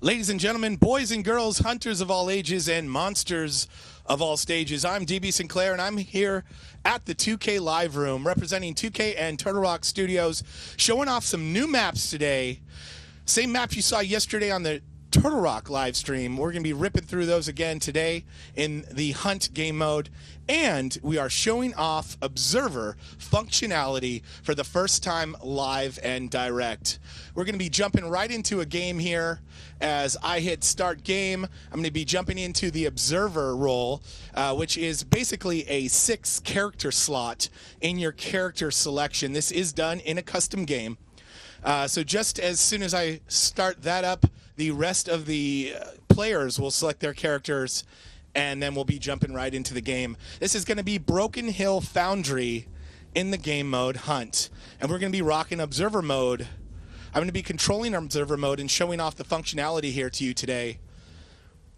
Ladies and gentlemen, boys and girls, hunters of all ages, and monsters of all stages, I'm DB Sinclair, and I'm here at the 2K Live Room representing 2K and Turtle Rock Studios, showing off some new maps today. Same maps you saw yesterday on the Turtle Rock live stream. We're going to be ripping through those again today in the Hunt game mode. And we are showing off Observer functionality for the first time live and direct. We're going to be jumping right into a game here. As I hit start game, I'm going to be jumping into the Observer role, which is basically a 6-character slot in your character selection. This is done in a custom game. So just as soon as I start that up, the rest of the players will select their characters, and then we'll be jumping right into the game. This is going to be Broken Hill Foundry in the game mode Hunt, and we're going to be rocking Observer mode. I'm going to be controlling Observer mode and showing off the functionality here to you today.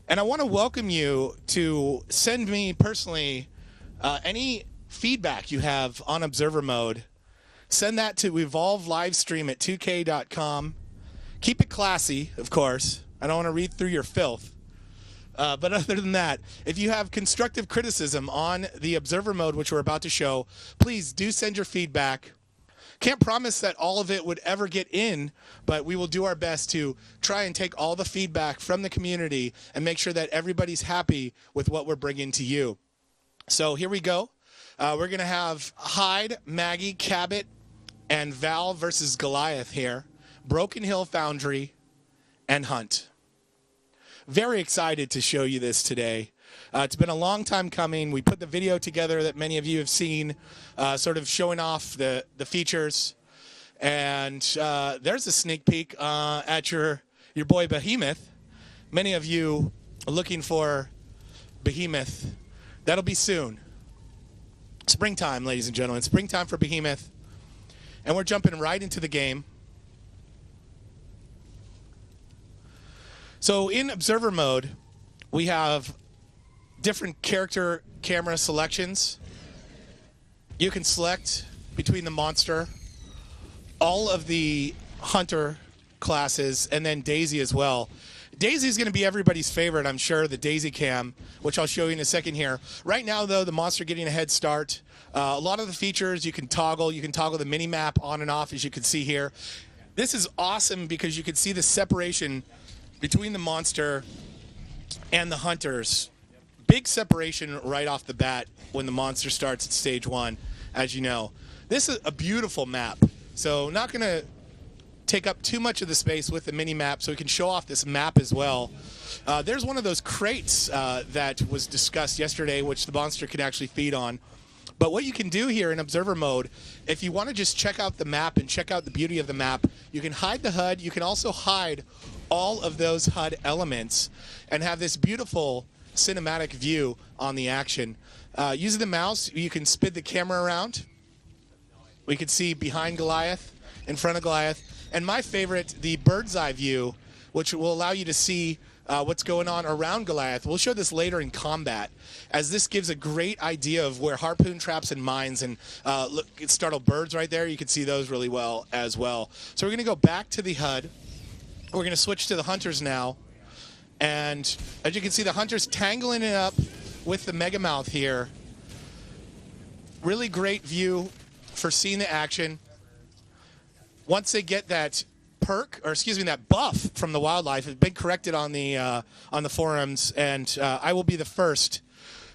And I want to welcome you to send me personally any feedback you have on Observer mode. Send that to evolvelivestream@2k.com. Keep it classy, of course. I don't want to read through your filth. But other than that, if you have constructive criticism on the Observer mode, which we're about to show, please do send your feedback. Can't promise that all of it would ever get in, but we will do our best to try and take all the feedback from the community and make sure that everybody's happy with what we're bringing to you. So here we go. We're going to have Hyde, Maggie, Cabot, and Val versus Goliath here. Broken Hill Foundry and Hunt. Very excited to show you this today. It's been a long time coming. We put the video together that many of you have seen, sort of showing off the features. And there's a sneak peek at your boy Behemoth. Many of you are looking for Behemoth. That'll be soon. Springtime, ladies and gentlemen. Springtime for Behemoth. And we're jumping right into the game. So in Observer mode, we have different character camera selections. You can select between the monster, all of the hunter classes, and then Daisy as well. Daisy is going to be everybody's favorite, I'm sure, the Daisy cam, which I'll show you in a second here. Right now, though, the monster getting a head start. A lot of the features you can toggle. You can toggle the mini-map on and off, as you can see here. This is awesome because you can see the separation between the monster and the hunters. Big separation right off the bat when the monster starts at stage 1, as you know. This is a beautiful map. So not going to take up too much of the space with the mini-map, so we can show off this map as well. There's one of those crates that was discussed yesterday, which the monster can actually feed on. But what you can do here in Observer mode, if you want to just check out the map and check out the beauty of the map, you can hide the HUD. You can also hide all of those HUD elements and have this beautiful cinematic view on the action. Using the mouse, you can spin the camera around. We can see behind Goliath, in front of Goliath, and my favorite, the bird's eye view, which will allow you to see what's going on around Goliath. We'll show this later in combat, as this gives a great idea of where harpoon traps and mines, and look, it startled birds right there. You can see those really well as well. So we're going to go back to the HUD. We're going to switch to the hunters now. And as you can see, the hunters tangling it up with the Megamouth here. Really great view for seeing the action. Once they get that perk, or excuse me, that buff from the wildlife, it's been corrected on the forums, and I will be the first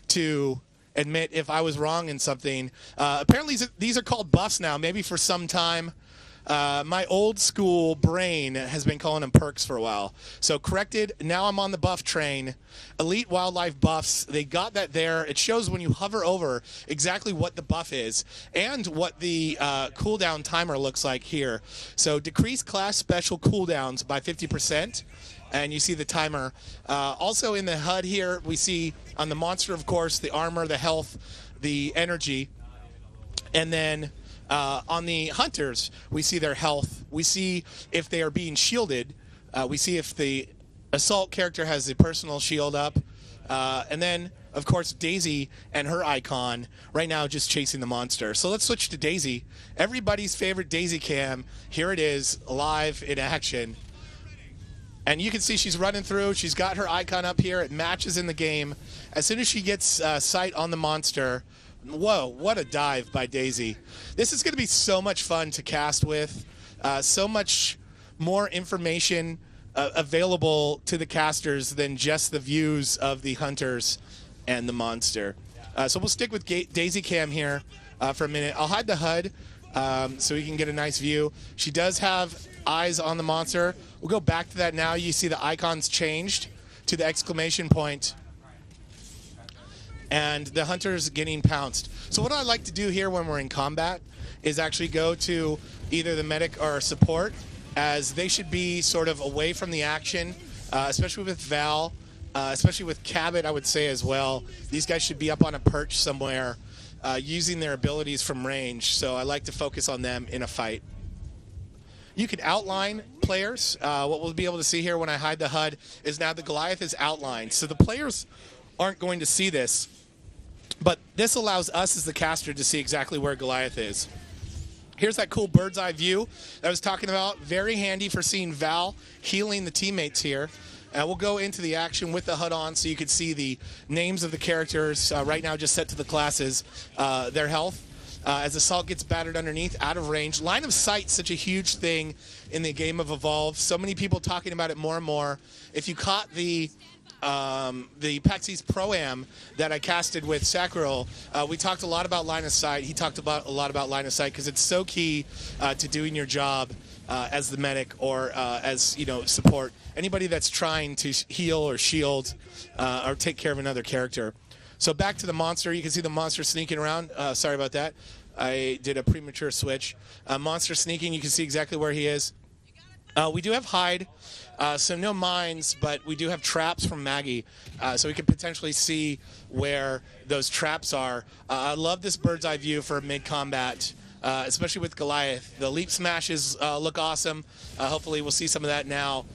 to admit if I was wrong in something. Apparently these are called buffs now, maybe for some time. My old school brain has been calling them perks for a while. So corrected, now I'm on the buff train. Elite wildlife buffs, they got that there. It shows when you hover over exactly what the buff is and what the cooldown timer looks like here. So decrease class special cooldowns by 50%. And you see the timer. Also in the HUD here, we see on the monster, of course, the armor, the health, the energy. And then on the hunters, we see their health. We see if they are being shielded. We see if the assault character has the personal shield up. And then, of course, Daisy and her icon right now just chasing the monster. So let's switch to Daisy. Everybody's favorite Daisy cam. Here it is, live in action. And you can see she's running through. She's got her icon up here. It matches in the game. As soon as she gets sight on the monster, whoa, what a dive by Daisy. This is going to be so much fun to cast with. So much more information available to the casters than just the views of the hunters and the monster. So we'll stick with Daisy Cam here for a minute. I'll hide the HUD so we can get a nice view. She does have eyes on the monster. We'll go back to that now. You see the icons changed to the exclamation point, and the hunter's getting pounced. So what I like to do here when we're in combat is actually go to either the medic or support, as they should be sort of away from the action, especially with Val, especially with Cabot, I would say as well. These guys should be up on a perch somewhere using their abilities from range, so I like to focus on them in a fight. You can outline players. What we'll be able to see here when I hide the HUD is now the Goliath is outlined. So the players aren't going to see this, but this allows us as the caster to see exactly where Goliath is. Here's that cool bird's eye view that I was talking about. Very handy for seeing Val healing the teammates here. We'll go into the action with the HUD on so you can see the names of the characters right now just set to the classes, their health. As Assault gets battered underneath, out of range. Line of sight, such a huge thing in the game of Evolve. So many people talking about it more and more. If you caught the PAX East Pro-Am that I casted with Sacriel, we talked a lot about line of sight. He talked about a lot about line of sight because it's so key to doing your job as the medic or as support. Anybody that's trying to heal or shield or take care of another character. So back to the monster. You can see the monster sneaking around. Sorry about that. I did a premature switch. Monster sneaking. You can see exactly where he is. We do have hide, so no mines, but we do have traps from Maggie, so we can potentially see where those traps are. I love this bird's eye view for mid-combat, especially with Goliath. The leap smashes look awesome. Hopefully we'll see some of that now.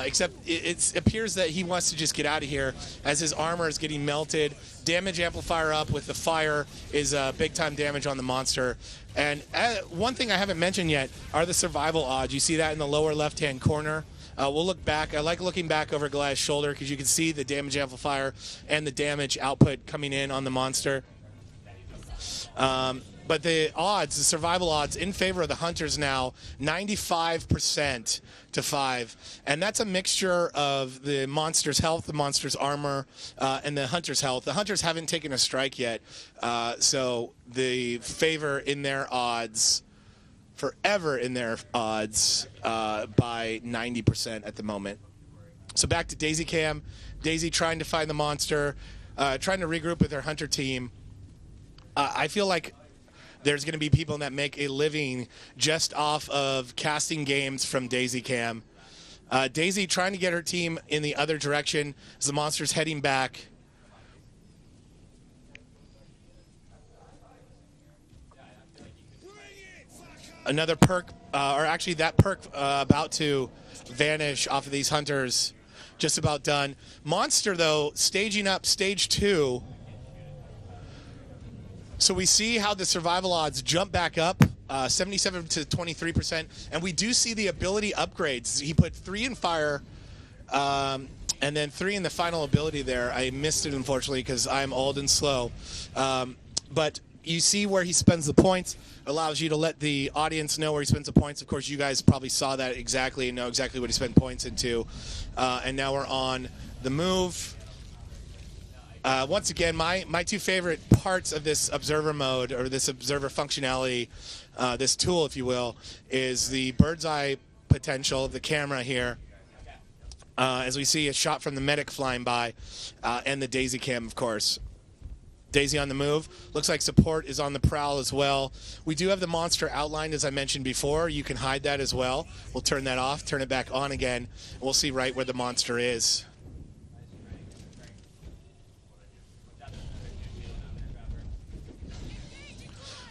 Except it appears that he wants to just get out of here as his armor is getting melted. Damage amplifier up with the fire is big time damage on the monster. And one thing I haven't mentioned yet are the survival odds. You see that in the lower left hand corner. We'll look back. I like looking back over Goliath's shoulder because you can see the damage amplifier and the damage output coming in on the monster. But the odds, the survival odds in favor of the hunters now, 95% to 5. And that's a mixture of the monster's health, the monster's armor, and the hunter's health. The hunters haven't taken a strike yet, so the favor in their odds, forever in their odds, by 90% at the moment. So back to Daisy Cam. Daisy trying to find the monster, trying to regroup with her hunter team. I feel like there's going to be people that make a living just off of casting games from Daisy Cam. Daisy trying to get her team in the other direction as the monster's heading back. Another perk, or actually that perk about to vanish off of these hunters. Just about done. Monster, though, staging up stage 2. So we see how the survival odds jump back up, 77 to 23%, and we do see the ability upgrades. He put 3 in fire, and then 3 in the final ability there. I missed it, unfortunately, because I'm old and slow. But you see where he spends the points. Allows you to let the audience know where he spends the points. Of course, you guys probably saw that exactly and know exactly what he spent points into. And now we're on the move. Once again, my 2 favorite parts of this observer mode, or this observer functionality, this tool, if you will, is the bird's eye potential of the camera here. As we see a shot from the medic flying by, and the Daisy Cam, of course. Daisy on the move. Looks like support is on the prowl as well. We do have the monster outlined, as I mentioned before. You can hide that as well. We'll turn that off, turn it back on again. We'll see right where the monster is.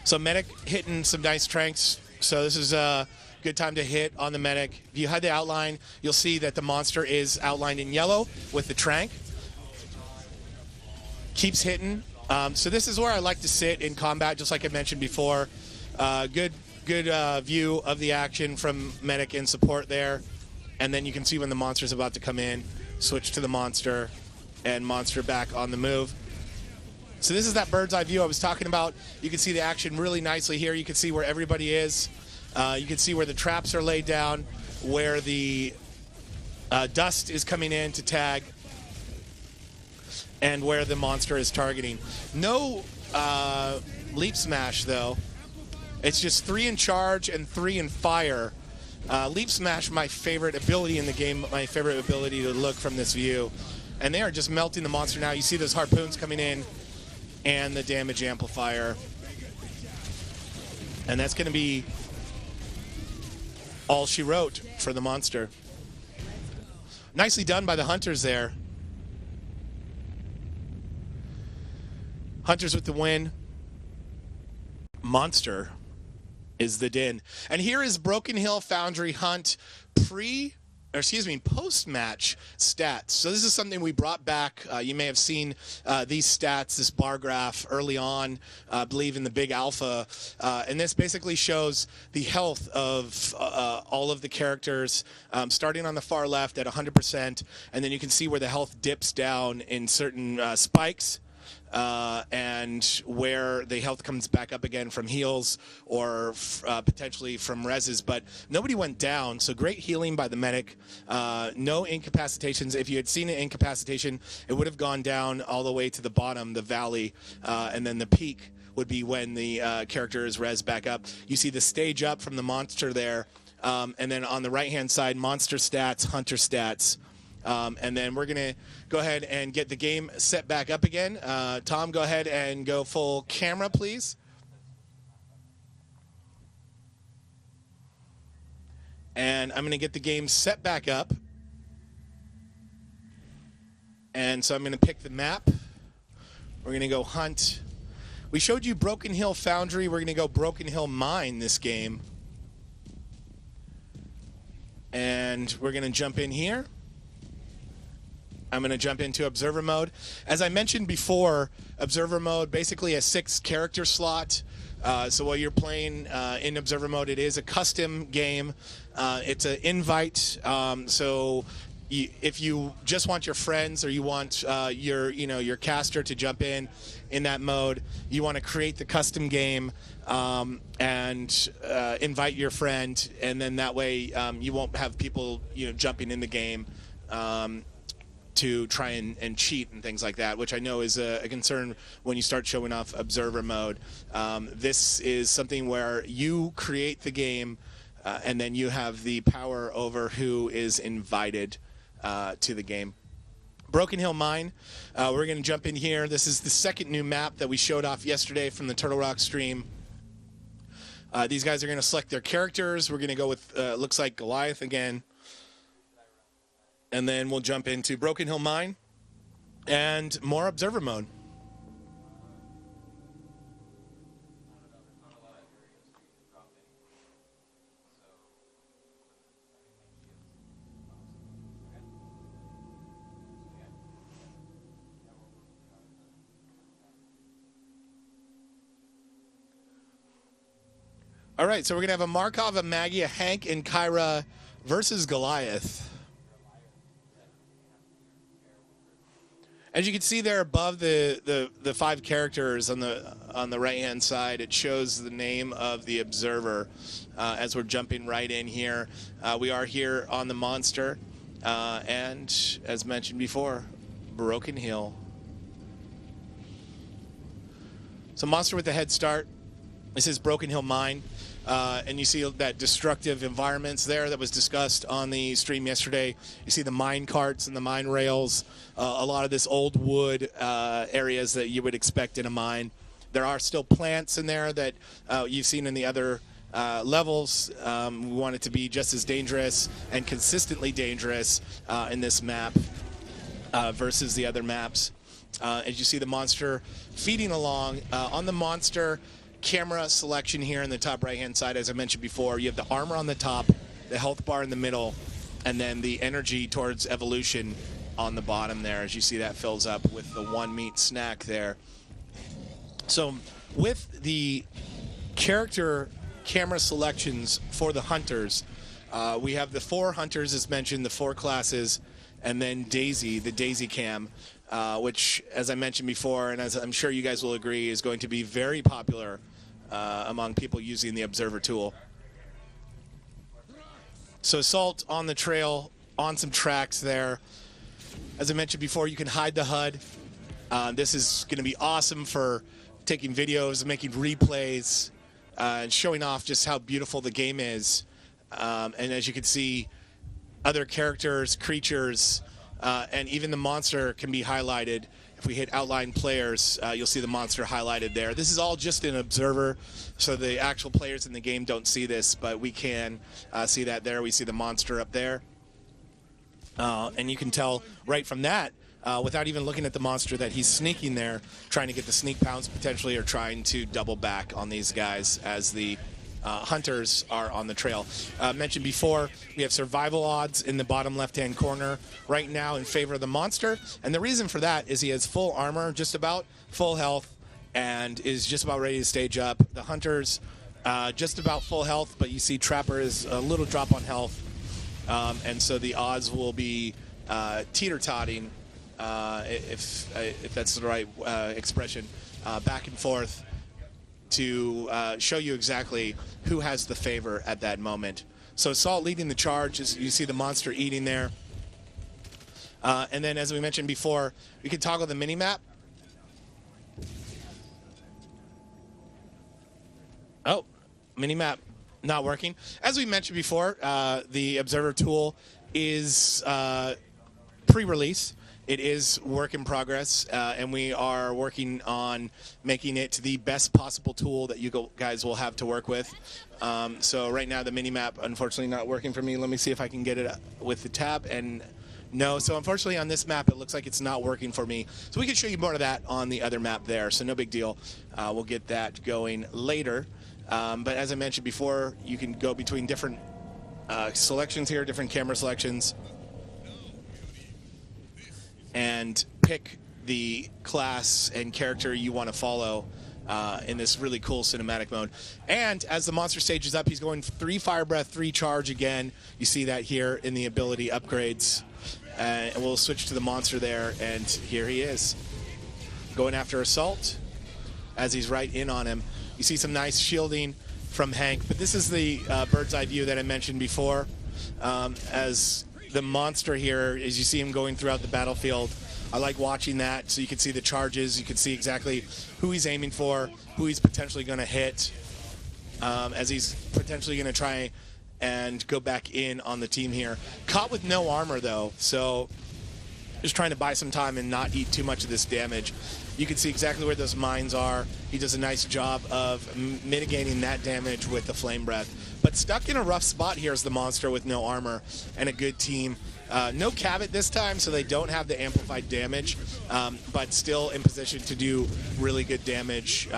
So medic hitting some nice tranks. So this is a good time to hit on the medic. If you hide the outline, you'll see that the monster is outlined in yellow with the trank. Keeps hitting. So this is where I like to sit in combat, just like I mentioned before. Good view of the action from medic and support there. and then you can see when the monster's about to come in, switch to the monster, and monster back on the move. So this is that bird's eye view I was talking about. You can see the action really nicely here. You can see where everybody is. You can see where the traps are laid down, where the dust is coming in to tag, and where the monster is targeting. No leap smash, though. It's just 3 in charge and 3 in fire. Leap smash, my favorite ability in the game, my favorite ability to look from this view. And they are just melting the monster now. You see those harpoons coming in and the damage amplifier. And that's going to be all she wrote for the monster. Nicely done by the hunters there. Hunters with the win. Monster is the din. And here is Broken Hill Foundry Hunt post-match stats. So this is something we brought back. You may have seen these stats, this bar graph early on, I believe in the big alpha. And this basically shows the health of all of the characters, starting on the far left at 100%. And then you can see where the health dips down in certain spikes. And where the health comes back up again from heals or potentially from reses, but nobody went down, so great healing by the medic. No incapacitations. If you had seen an incapacitation, it would have gone down all the way to the bottom, the valley, and then the peak would be when the character is res back up. You see the stage up from the monster there, and then on the right-hand side, monster stats, hunter stats. And then we're going to go ahead and get the game set back up again. Tom, go ahead and go full camera, please. And I'm going to get the game set back up. And so I'm going to pick the map. We're going to go hunt. We showed you Broken Hill Foundry. We're going to go Broken Hill Mine this game. And we're going to jump in here. I'm going to jump into Observer Mode. As I mentioned before, Observer Mode basically a 6-character slot. So while you're playing in Observer Mode, it is a custom game. It's an invite. So if you just want your friends or you want your caster to jump in that mode, you want to create the custom game and invite your friend, and then that way you won't have people jumping in the game. To try and cheat and things like that, which I know is a concern when you start showing off Observer Mode. This is something where you create the game and then you have the power over who is invited to the game. Broken Hill Mine, we're going to jump in here. This is the second new map that we showed off yesterday from the Turtle Rock stream. These guys are going to select their characters. We're going to go with, looks like Goliath again. And then we'll jump into Broken Hill Mine and more Observer Mode. All right, so we're going to have a Markov, a Maggie, a Hank, and Kyra versus Goliath. As you can see there above the 5 characters on the right-hand side, it shows the name of the observer. As we're jumping right in here, we are here on the monster, and as mentioned before, Broken Hill. So monster with a head start. This is Broken Hill Mine. And you see that destructive environments there that was discussed on the stream yesterday. You see the mine carts and the mine rails, a lot of this old wood areas that you would expect in a mine. There are still plants in there that you've seen in the other levels. We want it to be just as dangerous and consistently dangerous in this map versus the other maps. As you see the monster feeding along on the monster camera selection here in the top right hand side, as I mentioned before, you have the armor on the top, the health bar in the middle, and then the energy towards evolution on the bottom there. As you see, that fills up with the 1 meat snack there. So with the character camera selections for the hunters, We have the 4 hunters, as mentioned, the 4 classes, and then Daisy, the Daisy Cam, which, as I mentioned before, and as I'm sure you guys will agree, is going to be very popular among people using the Observer tool. So Assault on the trail, on some tracks there. As I mentioned before, you can hide the HUD. This is going to be awesome for taking videos, making replays, and showing off just how beautiful the game is. And as you can see, other characters, creatures, and even the monster can be highlighted. If we hit outline players, you'll see the monster highlighted there. This is all just an observer, so the actual players in the game don't see this, but we can see that there. We see the monster up there. And you can tell right from that, without even looking at the monster, that he's sneaking there, trying to get the sneak pounds potentially, or trying to double back on these guys as the hunters are on the trail. Mentioned before, we have survival odds in the bottom left-hand corner right now in favor of the monster, and the reason for that is he has full armor, just about full health, and is just about ready to stage up. The hunters just about full health, but you see Trapper is a little drop on health, and so the odds will be teeter-totting, if that's the right expression, back and forth, to show you exactly who has the favor at that moment. So Assault leading the charge, as you see the monster eating there. And then, as we mentioned before, we can toggle the mini-map. Oh, mini-map not working. As we mentioned before, the Observer tool is pre-release. It is work in progress, and we are working on making it the best possible tool that you guys will have to work with. So right now the mini-map, unfortunately, not working for me. Let me see if I can get it with the tab, and no. So unfortunately on this map, it looks like it's not working for me. So we can show you more of that on the other map there, so no big deal. We'll get that going later. But as I mentioned before, you can go between different selections here, different camera selections, and pick the class and character you want to follow in this really cool cinematic mode. And as the monster stages up, he's going 3 Fire Breath, 3 Charge again. You see that here in the ability upgrades. And we'll switch to the monster there, and here he is. Going after Assault as he's right in on him. You see some nice shielding from Hank, but this is the bird's eye view that I mentioned before. As the monster here, as you see him going throughout the battlefield, I like watching that, so you can see the charges, you can see exactly who he's aiming for, who he's potentially going to hit, as he's potentially going to try and go back in on the team here. Caught with no armor though, so just trying to buy some time and not eat too much of this damage. You can see exactly where those mines are. He does a nice job of mitigating that damage with the Flame Breath. But stuck in a rough spot here is the monster with no armor and a good team. No Cabot this time, so they don't have the amplified damage, but still in position to do really good damage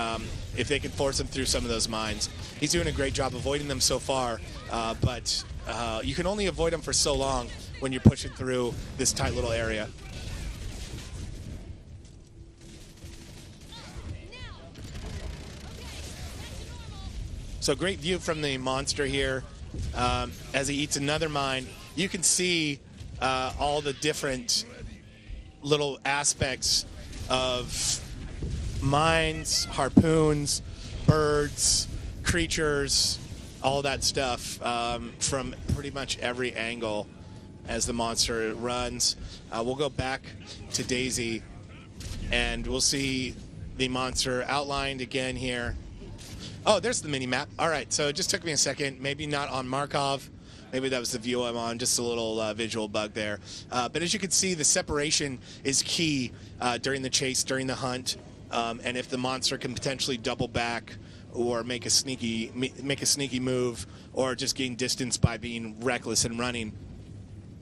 if they can force him through some of those mines. He's doing a great job avoiding them so far, but you can only avoid them for so long when you're pushing through this tight little area. So great view from the monster here as he eats another mine. You can see all the different little aspects of mines, harpoons, birds, creatures, all that stuff from pretty much every angle as the monster runs. We'll go back to Daisy and we'll see the monster outlined again here. Oh, there's the mini-map. All right, so it just took me a second. Maybe not on Markov. Maybe that was the view I'm on, just a little visual bug there. But as you can see, the separation is key during the chase, during the hunt. And if the monster can potentially double back or make a sneaky move, or just gain distance by being reckless and running,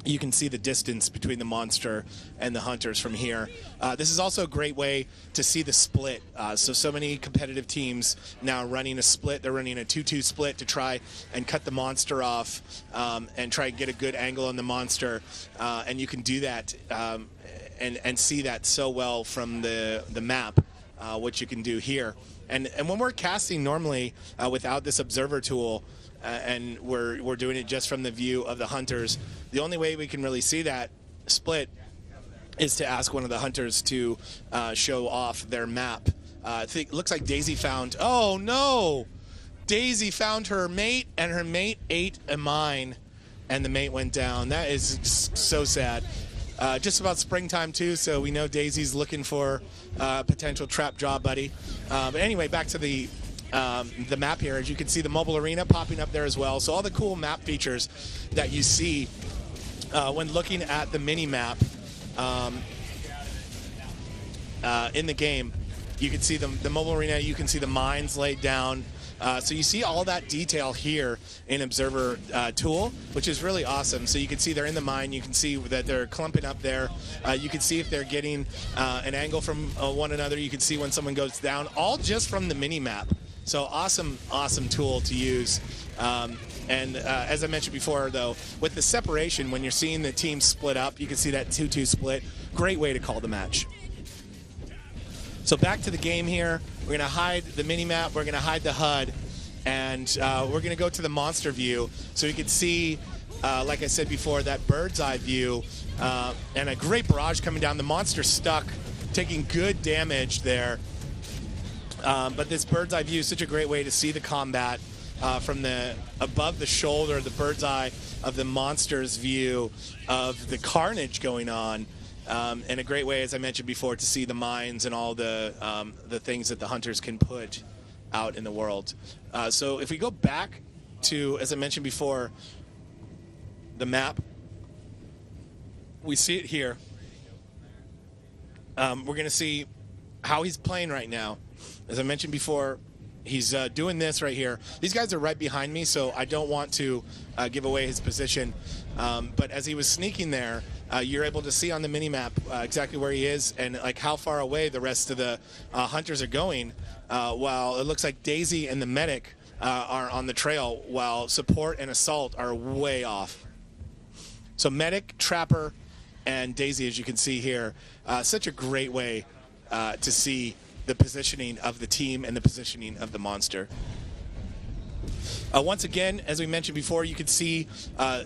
you can see the distance between the monster and the hunters from here. This is also a great way to see the split. So many competitive teams now running a split. They're running a 2-2 split to try and cut the monster off and try and get a good angle on the monster. And you can do that and see that so well from the map, which you can do here. And when we're casting normally without this observer tool, and we're doing it just from the view of the hunters. The only way we can really see that split is to ask one of the hunters to show off their map. It looks like Daisy found... Oh, no! Daisy found her mate, and her mate ate a mine, and the mate went down. That is so sad. Just about springtime, too, so we know Daisy's looking for potential trap job buddy. But anyway, back to the map here. As you can see, the mobile arena popping up there as well. So all the cool map features that you see when looking at the mini-map in the game. You can see the mobile arena, you can see the mines laid down. So you see all that detail here in Observer Tool, which is really awesome. So you can see they're in the mine. You can see that they're clumping up there. You can see if they're getting an angle from one another. You can see when someone goes down, all just from the mini-map. So awesome, awesome tool to use. And as I mentioned before, though, with the separation, when you're seeing the teams split up, you can see that 2-2 split. Great way to call the match. So back to the game here. We're going to hide the mini-map. We're going to hide the HUD. And we're going to go to the monster view so you can see, like I said before, that bird's eye view and a great barrage coming down. The monster's stuck, taking good damage there. But this bird's eye view is such a great way to see the combat from the above the shoulder, the bird's eye of the monster's view of the carnage going on. And a great way, as I mentioned before, to see the mines and all the things that the hunters can put out in the world. So if we go back to, as I mentioned before, the map, we see it here. We're going to see how he's playing right now. As I mentioned before, he's doing this right here. These guys are right behind me, so I don't want to give away his position. But as he was sneaking there, you're able to see on the mini-map exactly where he is and like how far away the rest of the hunters are going, while it looks like Daisy and the medic are on the trail, while support and assault are way off. So medic, trapper, and Daisy, as you can see here, such a great way to see the positioning of the team and the positioning of the monster. Once again, as we mentioned before, you can see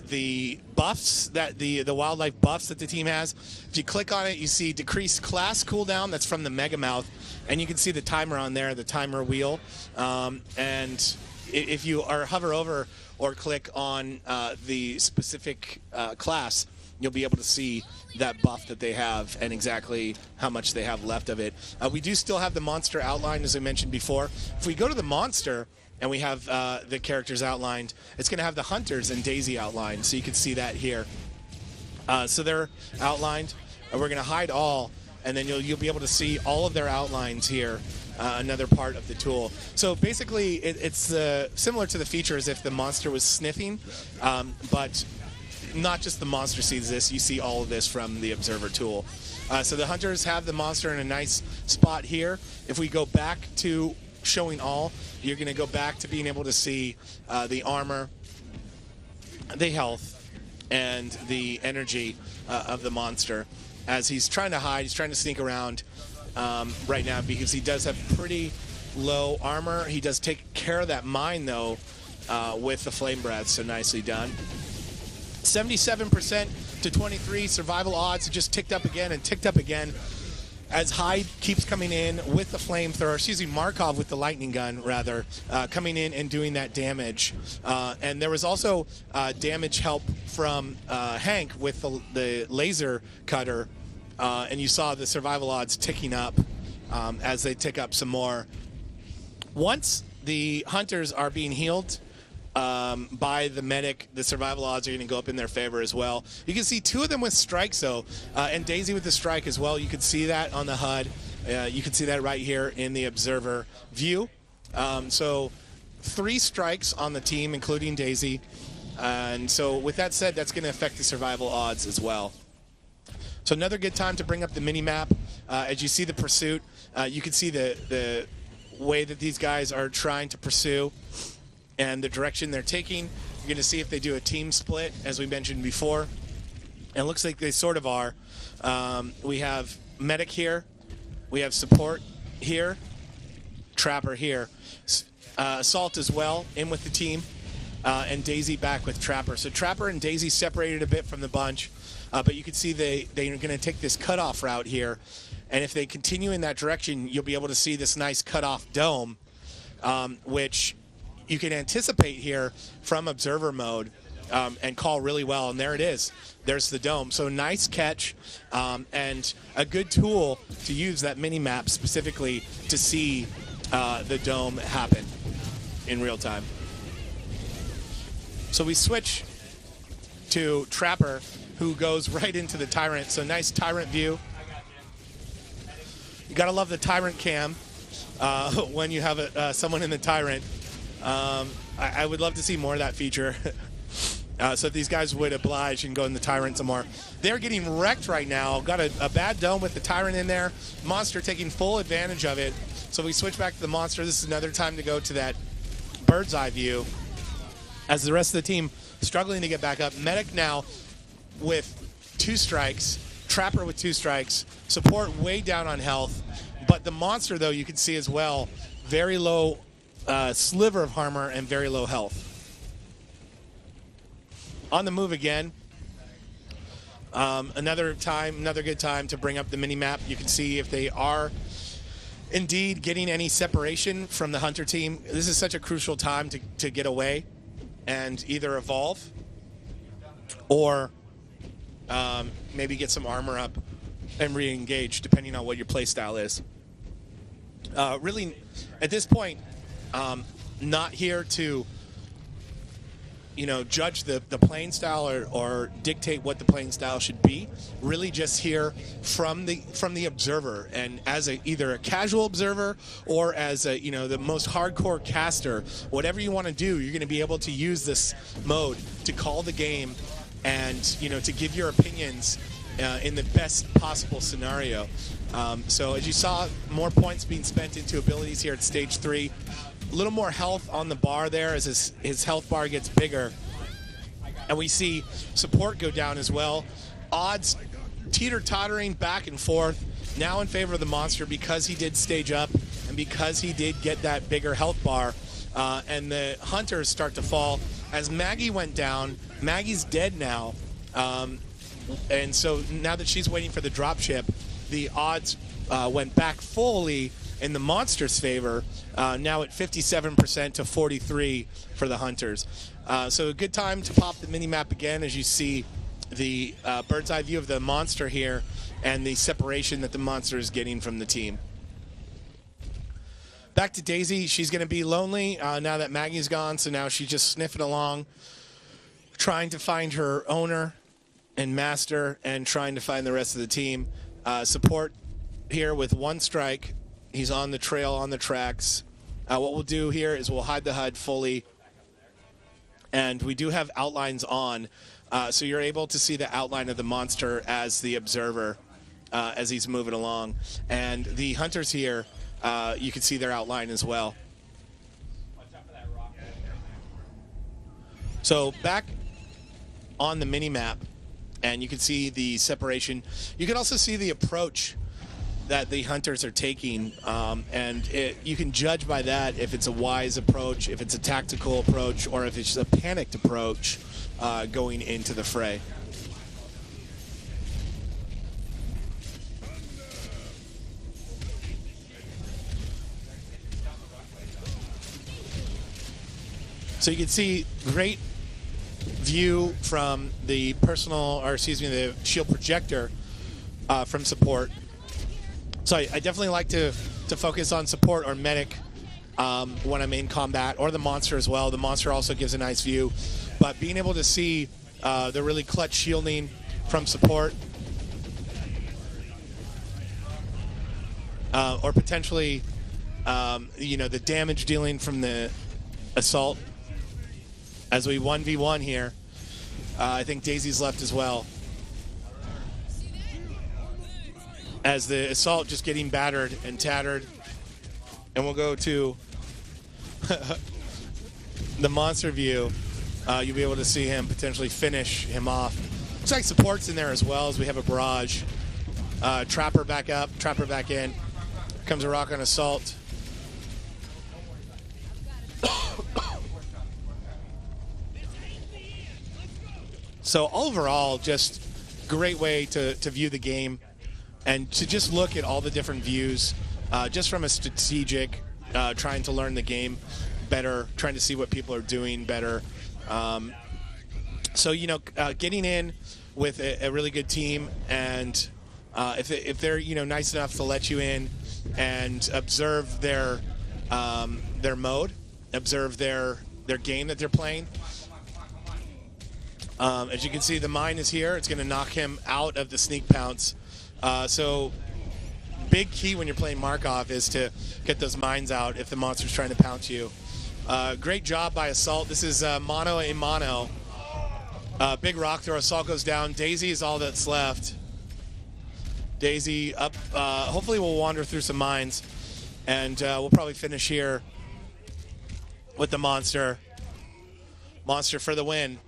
the buffs, that the wildlife buffs that the team has. If you click on it, you see decreased class cooldown. That's from the Megamouth. And you can see the timer on there, the timer wheel. And if you hover over or click on the specific class, you'll be able to see that buff that they have and exactly how much they have left of it. We do still have the monster outlined, as I mentioned before. If we go to the monster and we have the characters outlined, it's going to have the hunters and Daisy outlined, so you can see that here. So they're outlined. We're going to hide all, and then you'll be able to see all of their outlines here, another part of the tool. So basically, it's similar to the feature as if the monster was sniffing, but not just the monster sees this. You see all of this from the observer tool. So the hunters have the monster in a nice spot here. If we go back to showing all, you're going to go back to being able to see the armor, the health, and the energy of the monster. As he's trying to hide, he's trying to sneak around right now because he does have pretty low armor. He does take care of that mine, though, with the flame breath, so nicely done. 77% to 23 survival odds. It just ticked up again and ticked up again as Hyde keeps coming in with the flamethrower, excuse me, Markov with the lightning gun, rather, coming in and doing that damage. And there was also damage help from Hank with the laser cutter, and you saw the survival odds ticking up as they tick up some more. Once the hunters are being healed by the medic, the survival odds are going to go up in their favor as well. You can see two of them with strikes, though, and Daisy with the strike as well. You can see that on the HUD. You can see that right here in the observer view. So 3 strikes on the team, including Daisy. And so with that said, that's going to affect the survival odds as well. So another good time to bring up the mini-map. As you see the pursuit, you can see the way that these guys are trying to pursue and the direction they're taking. You're going to see if they do a team split, as we mentioned before. And it looks like they sort of are. We have medic here. We have support here. Trapper here. Assault as well, in with the team. and Daisy back with Trapper. So Trapper and Daisy separated a bit from the bunch, but you can see they're going to take this cutoff route here. And if they continue in that direction, you'll be able to see this nice cutoff dome, which you can anticipate here from observer mode and call really well. And there it is. There's the dome. So nice catch and a good tool to use that mini-map specifically to see the dome happen in real time. So we switch to Trapper, who goes right into the Tyrant. So nice Tyrant view. You gotta love the Tyrant cam when you have someone in the Tyrant. I would love to see more of that feature. So if these guys would oblige and go in the Tyrant some more. They're getting wrecked right now. Got a bad dome with the Tyrant in there. Monster taking full advantage of it. So we switch back to the Monster. This is another time to go to that bird's eye view. As the rest of the team struggling to get back up. Medic now with 2 strikes. Trapper with 2 strikes. Support way down on health. But the Monster, though, you can see as well, very low sliver of armor and very low health. On the move again. Another good time to bring up the mini-map. You can see if they are indeed getting any separation from the Hunter team. This is such a crucial time to get away and either evolve or maybe get some armor up and re-engage, depending on what your playstyle is. Really, at this point, not here to judge the playing style or dictate what the playing style should be. Really just here from the observer, and as either a casual observer or as the most hardcore caster, whatever you want to do, you're going to be able to use this mode to call the game and to give your opinions in the best possible scenario. So as you saw, more points being spent into abilities here at stage 3. A little more health on the bar there as his health bar gets bigger. And we see support go down as well. Odds teeter-tottering back and forth, now in favor of the Monster because he did stage up and because he did get that bigger health bar. And the Hunters start to fall. As Maggie went down, Maggie's dead now. And so now that she's waiting for the dropship, the odds went back fully in the Monster's favor, now at 57% to 43% for the Hunters. So a good time to pop the mini-map again as you see the bird's eye view of the Monster here and the separation that the Monster is getting from the team. Back to Daisy. She's going to be lonely now that Maggie's gone, so now she's just sniffing along, trying to find her owner and master and trying to find the rest of the team. Support here with 1 strike. He's on the trail, on the tracks. What we'll do here is we'll hide the HUD fully. And we do have outlines on, so you're able to see the outline of the Monster as the observer as he's moving along. And the Hunters here, you can see their outline as well. So back on the mini-map, and you can see the separation. You can also see the approach that the Hunters are taking, and you can judge by that if it's a wise approach, if it's a tactical approach, or if it's a panicked approach going into the fray. So you can see great view from the the shield projector from support. So I definitely like to focus on support or medic when I'm in combat, or the Monster as well. The Monster also gives a nice view, but being able to see the really clutch shielding from support, or potentially the damage dealing from the assault. As we 1v1 here, I think Daisy's left as well. As the assault just getting battered and tattered. And we'll go to the Monster view. You'll be able to see him potentially finish him off. Looks like support's in there as well, as we have a barrage. Trapper back up, Trapper back in. Here comes a rock on assault. So overall, just great way to view the game and to just look at all the different views, just from a strategic, trying to learn the game better, trying to see what people are doing better. So, getting in with a really good team, and if they're, nice enough to let you in and observe their mode, observe their game that they're playing. As you can see, the mine is here. It's going to knock him out of the sneak pounce. So big key when you're playing Markov is to get those mines out if the monster's trying to pounce you. Great job by Assault. This is mono a mono. Big rock throw. Assault goes down. Daisy is all that's left. Daisy up. Hopefully we'll wander through some mines, and we'll probably finish here with the monster. Monster for the win.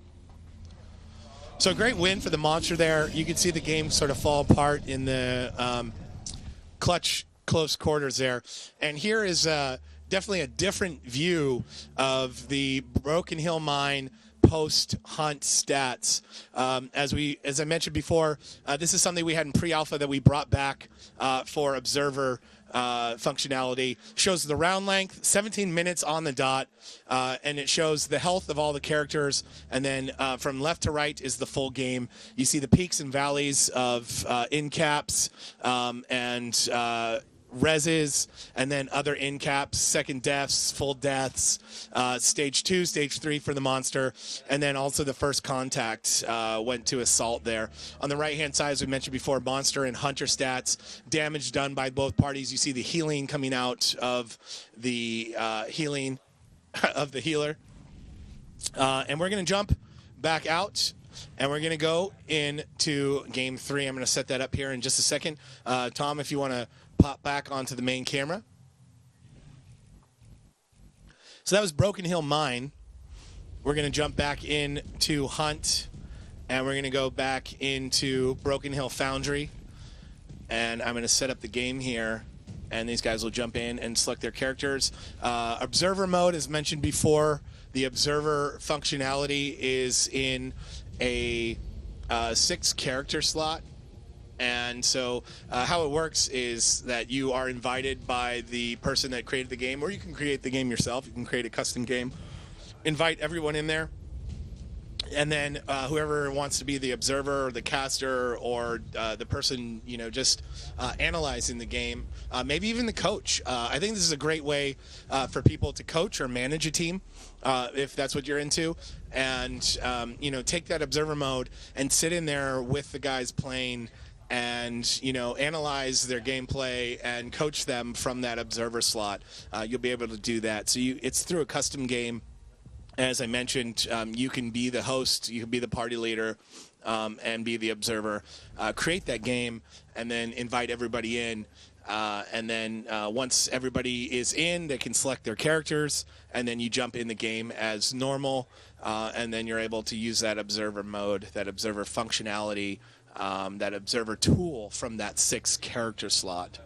So great win for the monster there. You can see the game sort of fall apart in the clutch close quarters there. And here is definitely a different view of the Broken Hill Mine post-hunt stats. As I mentioned before, this is something we had in pre-alpha that we brought back for observer functionality. Shows the round length, 17 minutes on the dot, and it shows the health of all the characters, and then from left to right is the full game. You see the peaks and valleys of in caps and reses, and then other in caps, second deaths, full deaths, stage 2, stage 3 for the monster, and then also the first contact went to Assault there. On the right hand side, as we mentioned before, monster and hunter stats, damage done by both parties. You see the healing coming out of the healing of the healer, and we're going to jump back out. And we're going to go into game 3. I'm going to set that up here in just a second. Tom, if you want to pop back onto the main camera. So that was Broken Hill Mine. We're going to jump back into Hunt, and we're going to go back into Broken Hill Foundry. And I'm going to set up the game here, and these guys will jump in and select their characters. Observer mode, as mentioned before, the observer functionality is in a 6-character slot. And so how it works is that you are invited by the person that created the game, or you can create the game yourself. You can create a custom game. Invite everyone in there. And then whoever wants to be the observer or the caster or the person, just analyzing the game, maybe even the coach. I think this is a great way for people to coach or manage a team if that's what you're into. And, take that observer mode and sit in there with the guys playing and, analyze their gameplay and coach them from that observer slot. You'll be able to do that. So it's through a custom game. As I mentioned, you can be the host, you can be the party leader, and be the observer. Create that game, and then invite everybody in. And then once everybody is in, they can select their characters, and then you jump in the game as normal, and then you're able to use that observer mode, that observer functionality, that observer tool from that 6-character slot.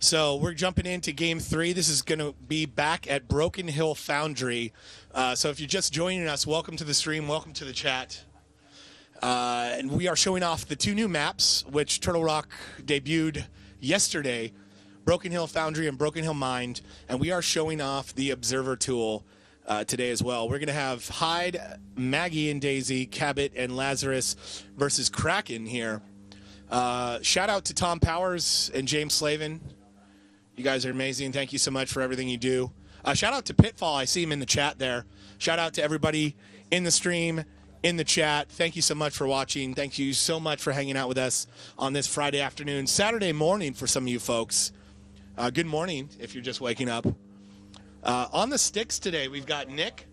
So we're jumping into game 3. This is going to be back at Broken Hill Foundry. So if you're just joining us, welcome to the stream, welcome to the chat. And we are showing off the 2 new maps, which Turtle Rock debuted yesterday, Broken Hill Foundry and Broken Hill Mine. And we are showing off the Observer tool today as well. We're going to have Hyde, Maggie and Daisy, Cabot and Lazarus versus Kraken here. Shout out to Tom Powers and James Slavin. You guys are amazing. Thank you so much for everything you do. Shout out to Pitfall. I see him in the chat there. Shout out to everybody in the stream, in the chat. Thank you so much for watching. Thank you so much for hanging out with us on this Friday afternoon, Saturday morning for some of you folks. Good morning if you're just waking up. On the sticks today, we've got Nick,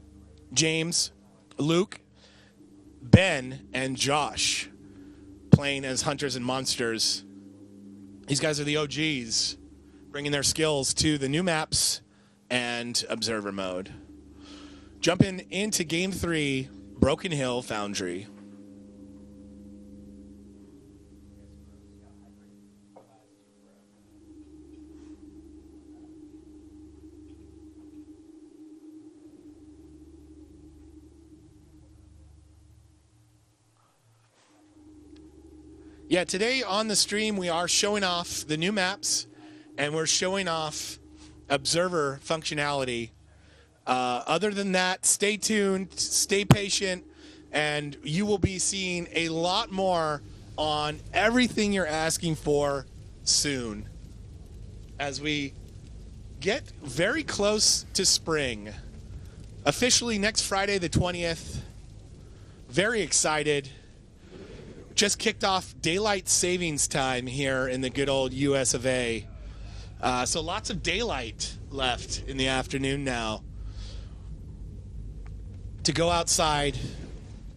James, Luke, Ben, and Josh playing as hunters and monsters. These guys are the OGs, bringing their skills to the new maps and observer mode. Jumping into game 3, Broken Hill Foundry. Yeah, today on the stream we are showing off the new maps, and we're showing off observer functionality. Other than that, stay tuned, stay patient, and you will be seeing a lot more on everything you're asking for soon as we get very close to spring. Officially next Friday the 20th. Very excited. Just kicked off daylight savings time here in the good old US of A. So lots of daylight left in the afternoon now to go outside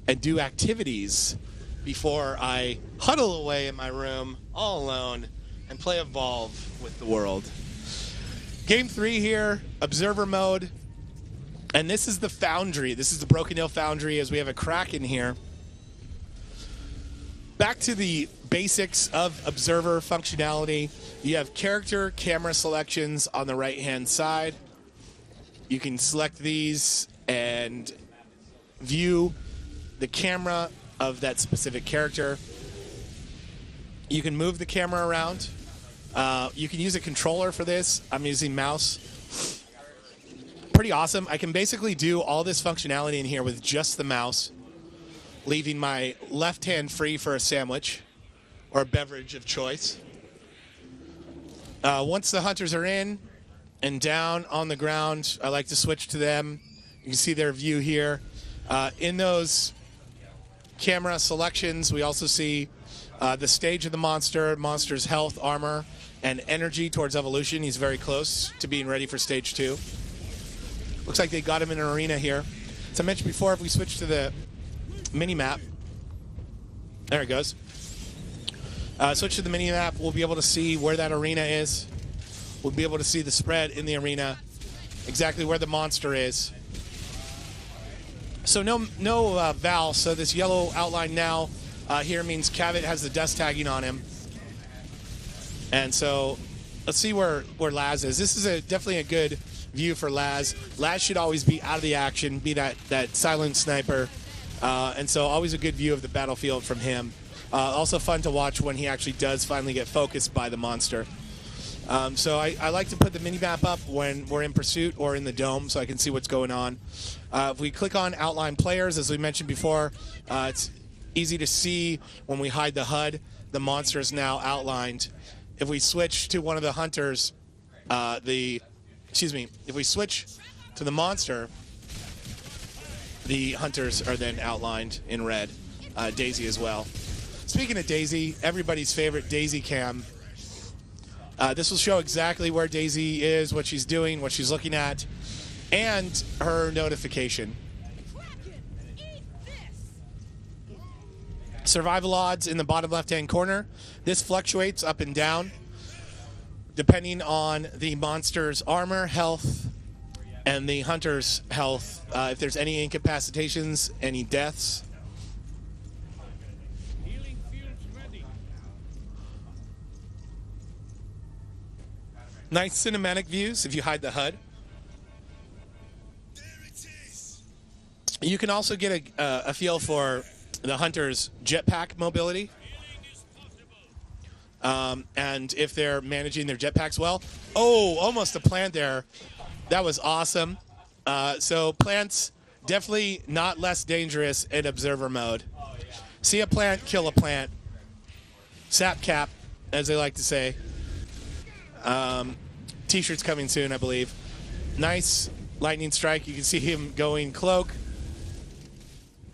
and do activities before I huddle away in my room all alone and play Evolve with the world. Game 3 here, Observer mode. And this is the Foundry. This is the Broken Hill Foundry as we have a Kraken here. Back to the basics of Observer functionality. You have character camera selections on the right-hand side. You can select these and view the camera of that specific character. You can move the camera around. You can use a controller for this. I'm using mouse. Pretty awesome. I can basically do all this functionality in here with just the mouse, leaving my left hand free for a sandwich or a beverage of choice. Once the hunters are in and down on the ground, I like to switch to them. You can see their view here. In those camera selections, we also see the stage of the monster, monster's health, armor, and energy towards evolution. He's very close to being ready for stage 2. Looks like they got him in an arena here. As I mentioned before, if we switch to the mini-map, there it goes. Switch to the mini-map, we'll be able to see where that arena is. We'll be able to see the spread in the arena, exactly where the monster is. So no Val, so this yellow outline now here means Cavett has the dust tagging on him. And so let's see where Laz is. This is definitely a good view for Laz. Laz should always be out of the action, be that silent sniper. And so always a good view of the battlefield from him. Also fun to watch when he actually does finally get focused by the monster. So I like to put the mini-map up when we're in pursuit or in the dome so I can see what's going on. If we click on outline players, as we mentioned before, it's easy to see when we hide the HUD, the monster is now outlined. If we switch to one of the hunters, if we switch to the monster, the hunters are then outlined in red. Daisy as well. Speaking of Daisy, everybody's favorite Daisy cam. This will show exactly where Daisy is, what she's doing, what she's looking at, and her notification. Survival odds in the bottom left-hand corner. This fluctuates up and down depending on the monster's armor, health, and the hunter's health. If there's any incapacitations, any deaths. Nice cinematic views if you hide the HUD. You can also get a feel for the hunter's jetpack mobility. And if they're managing their jetpacks well. Oh, almost a plant there. That was awesome. So plants definitely not less dangerous in observer mode. See a plant, kill a plant. Sap cap, as they like to say. T-shirts coming soon, I believe. Nice lightning strike. You can see him going cloak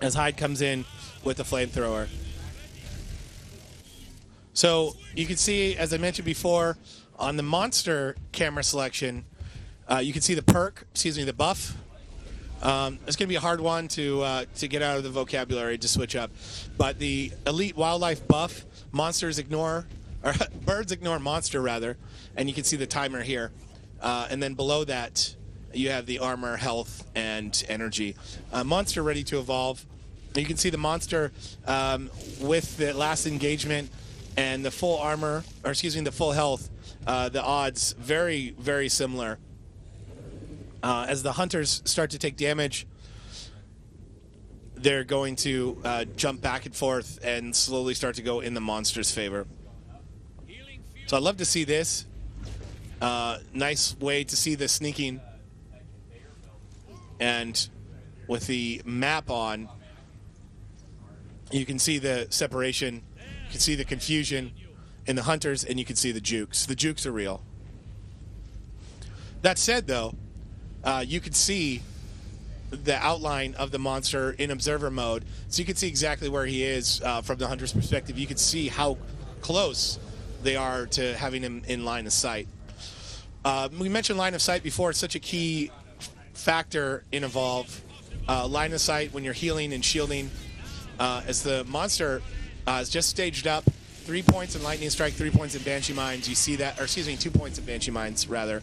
as Hyde comes in with the flamethrower. So you can see, as I mentioned before, on the monster camera selection, you can see the the buff. It's going to be a hard one to get out of the vocabulary to switch up. But the elite wildlife buff, monsters ignore, or birds ignore monster rather, and you can see the timer here. And then below that, you have the armor, health, and energy. Monster ready to evolve. You can see the monster with the last engagement and the full armor, or excuse me, the full health. The odds very, very similar. As the hunters start to take damage, they're going to jump back and forth and slowly start to go in the monster's favor. So I'd love to see this. Nice way to see the sneaking. And with the map on, you can see the separation. You can see the confusion in the hunters, and you can see the jukes. The jukes are real. That said, though, you can see the outline of the monster in observer mode, so you can see exactly where he is from the hunter's perspective. You can see how close they are to having him in line of sight. We mentioned line of sight before. It's such a key factor in Evolve. Line of sight when you're healing and shielding. As the monster is just staged up, 3 points in Lightning Strike, 3 points in Banshee Mines. You see that, or excuse me, 2 points in Banshee Mines, rather.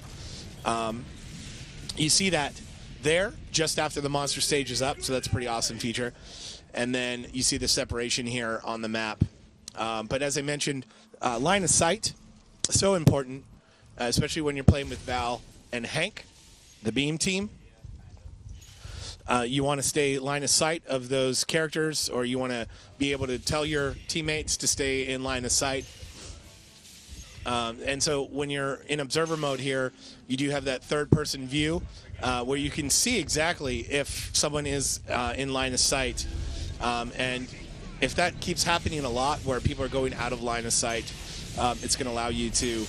You see that there just after the monster stages up, so that's a pretty awesome feature. And then you see the separation here on the map. But as I mentioned, line of sight, so important, especially when you're playing with Val and Hank, the Beam team. You want to stay line of sight of those characters, or you want to be able to tell your teammates to stay in line of sight. And so when you're in observer mode here, you do have that third-person view where you can see exactly if someone is in line of sight. And if that keeps happening a lot, where people are going out of line of sight, it's going to allow you to,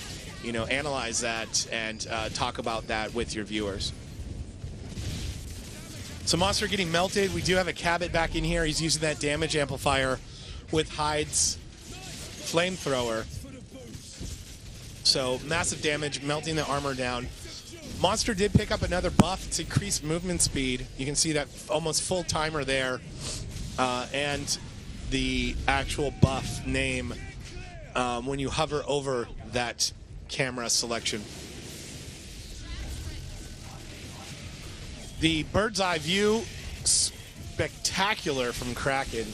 analyze that and talk about that with your viewers. So monster getting melted. We do have a Cabot back in here. He's using that damage amplifier with Hyde's flamethrower. So massive damage, melting the armor down. Monster did pick up another buff. It's increased movement speed. You can see that almost full timer there. And the actual buff name when you hover over that camera selection. The bird's eye view, spectacular from Kraken.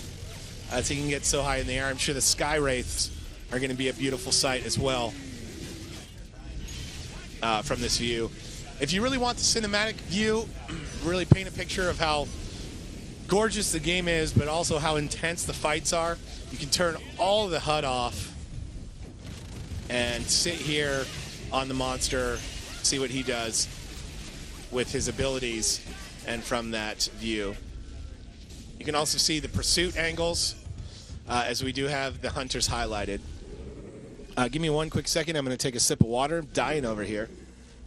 As he can get so high in the air. I'm sure the Sky Wraiths are going to be a beautiful sight as well from this view. If you really want the cinematic view, really paint a picture of how gorgeous the game is, but also how intense the fights are, you can turn all of the HUD off and sit here on the monster, see what he does with his abilities, and from that view. You can also see the pursuit angles, as we do have the hunters highlighted. Give me 1 quick second. I'm going to take a sip of water. I'm dying over here.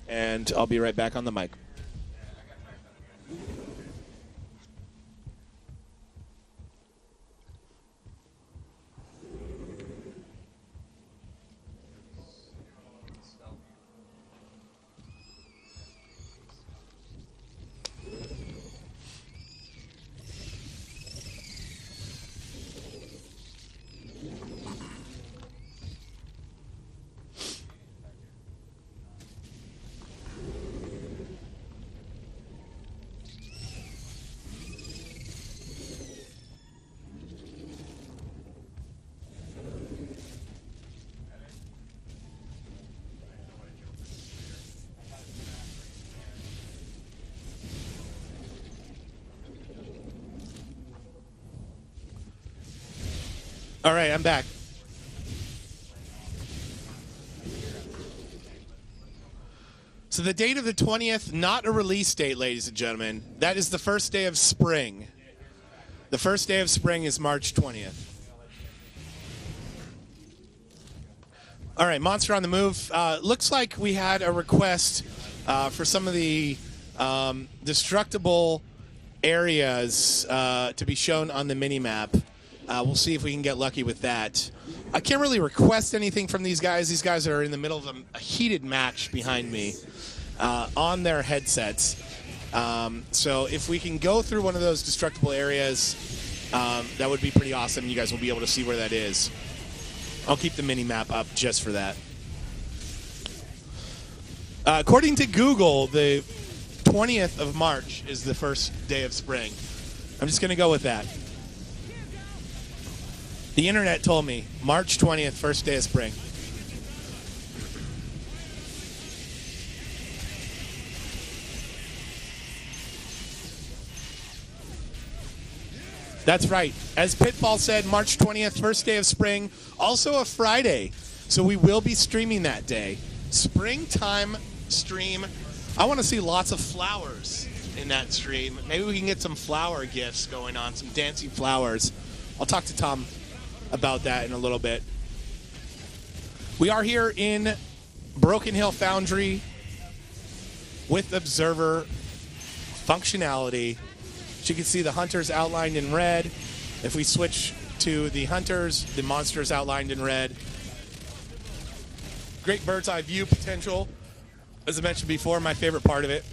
And I'll be right back on the mic. All right, I'm back. So the date of the 20th, not a release date, ladies and gentlemen. That is the first day of spring. The first day of spring is March 20th. All right, Monster on the Move. Looks like we had a request for some of the destructible areas to be shown on the mini-map. We'll see if we can get lucky with that. I can't really request anything from these guys. These guys are in the middle of a heated match behind me on their headsets. So if we can go through one of those destructible areas, that would be pretty awesome. You guys will be able to see where that is. I'll keep the mini-map up just for that. According to Google, the 20th of March is the first day of spring. I'm just going to go with that. The internet told me March 20th, first day of spring. That's right. As Pitfall said, March 20th, first day of spring, also a Friday. So we will be streaming that day. Springtime stream. I want to see lots of flowers in that stream. Maybe we can get some flower gifts going on, some dancing flowers. I'll talk to Tom about that in a little bit. We are here in Broken Hill Foundry with Observer functionality. As you can see, the hunters outlined in red. If we switch to the hunters, the monsters outlined in red. Great bird's eye view potential. As I mentioned before, my favorite part of it.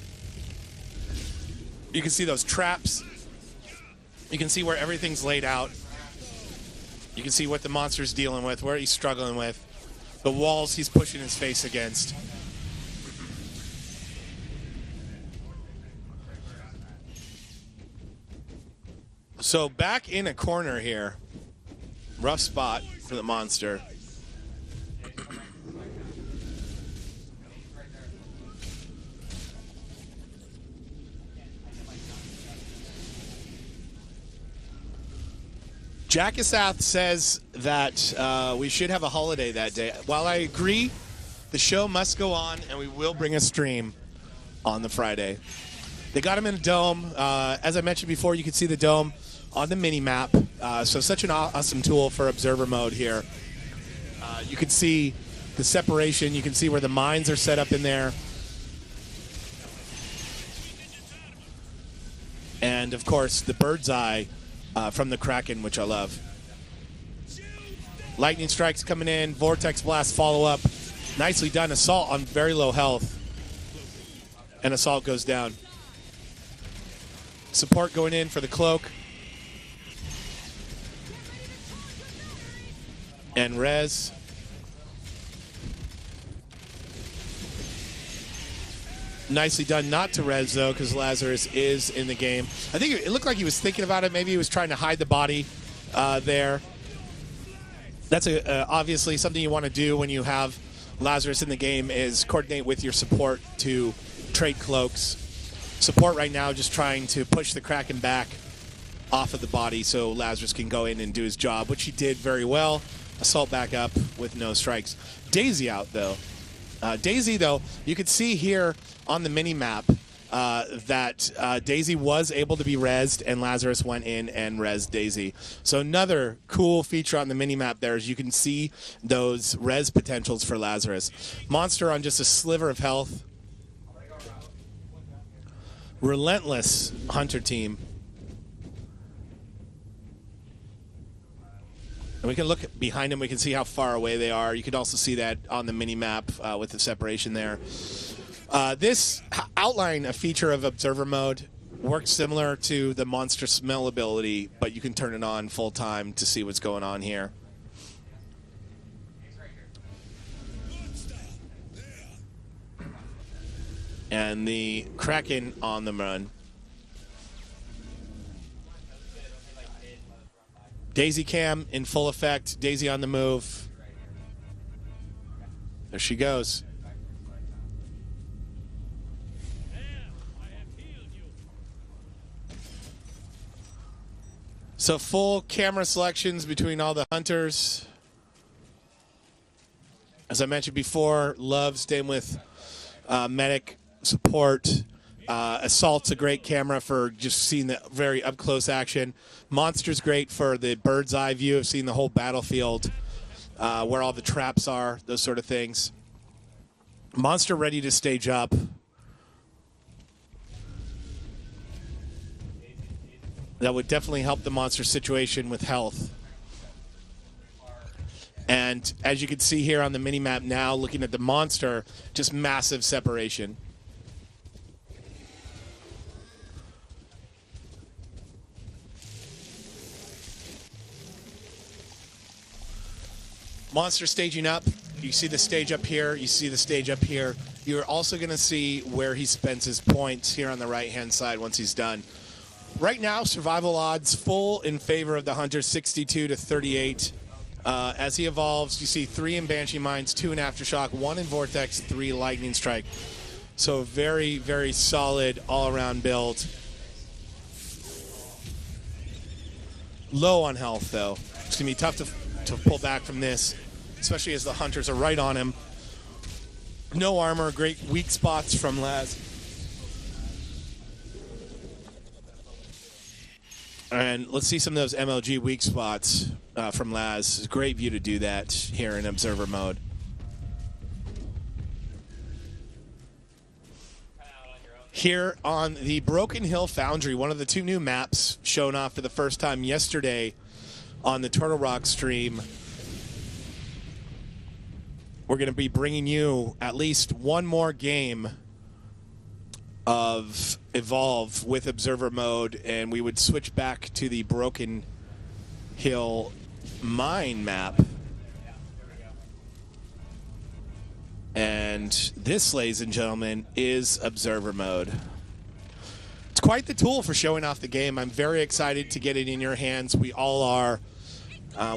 You can see those traps. You can see where everything's laid out. You can see what the monster's dealing with, where he's struggling with. The walls he's pushing his face against. So back in a corner here. Rough spot for the monster. Jackasath says that we should have a holiday that day. While I agree, the show must go on, and we will bring a stream on the Friday. They got him in a dome. As I mentioned before, you can see the dome on the mini-map. So such an awesome tool for observer mode here. You can see the separation. You can see where the mines are set up in there. And, of course, the bird's eye from the Kraken, which I love. Lightning strikes coming in. Vortex blast follow-up. Nicely done. Assault on very low health. And Assault goes down. Support going in for the cloak. And res. Nicely done not to res, though, because Lazarus is in the game. I think it looked like he was thinking about it. Maybe he was trying to hide the body there. That's obviously something you want to do when you have Lazarus in the game, is coordinate with your support to trade cloaks. Support right now just trying to push the Kraken back off of the body so Lazarus can go in and do his job, which he did very well. Assault back up with no strikes. Daisy out, though. Daisy, though, you could see here on the mini-map that Daisy was able to be rezzed, and Lazarus went in and rezzed Daisy. So another cool feature on the mini-map there is you can see those res potentials for Lazarus. Monster on just a sliver of health. Relentless hunter team. And we can look behind them. We can see how far away they are. You can also see that on the mini-map with the separation there. This outline, a feature of Observer Mode, works similar to the Monster Smell ability, but you can turn it on full-time to see what's going on here. And the Kraken on the run. Daisy cam in full effect. Daisy on the move. There she goes. So full camera selections between all the hunters. As I mentioned before, love staying with medic support. Assault's a great camera for just seeing the very up-close action. Monster's great for the bird's eye view of seeing the whole battlefield, where all the traps are, those sort of things. Monster ready to stage up. That would definitely help the monster situation with health. And as you can see here on the mini-map now, looking at the monster, just massive separation. Monster staging up. You see the stage up here. You see the stage up here. You're also going to see where he spends his points here on the right-hand side once he's done. Right now, survival odds full in favor of the hunter, 62 to 38. As he evolves, you see 3 in Banshee Mines, 2 in Aftershock, 1 in Vortex, 3 Lightning Strike. So very, very solid all-around build. low on health, though. It's going to be tough to pull back from this, especially as the hunters are right on him. No armor, great weak spots from Laz. And let's see some of those MLG weak spots from Laz. It's a great view to do that here in Observer mode. Here on the Broken Hill Foundry, one of the 2 new maps shown off for the first time yesterday on the Turtle Rock stream. We're going to be bringing you at least one more game of Evolve with Observer mode, and we would switch back to the Broken Hill Mine map. And this, ladies and gentlemen, is Observer mode. It's quite the tool for showing off the game. I'm very excited to get it in your hands. We all are.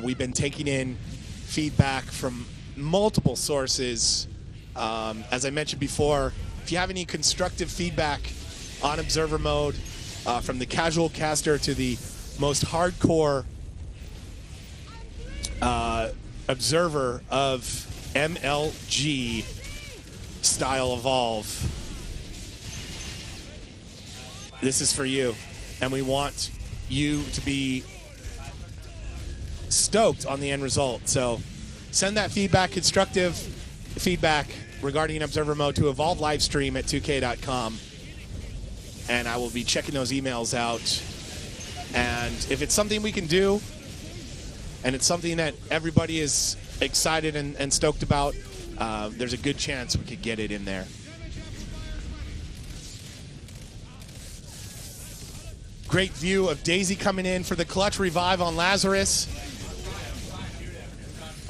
We've been taking in feedback from multiple sources. As I mentioned before, if you have any constructive feedback on Observer mode, from the casual caster to the most hardcore observer of MLG style Evolve, this is for you. And we want you to be stoked on the end result. So send that feedback, constructive feedback regarding Observer mode to Evolve Livestream at 2k.com. And I will be checking those emails out. And if it's something we can do, and it's something that everybody is excited and stoked about, there's a good chance we could get it in there. Great view of Daisy coming in for the clutch revive on Lazarus.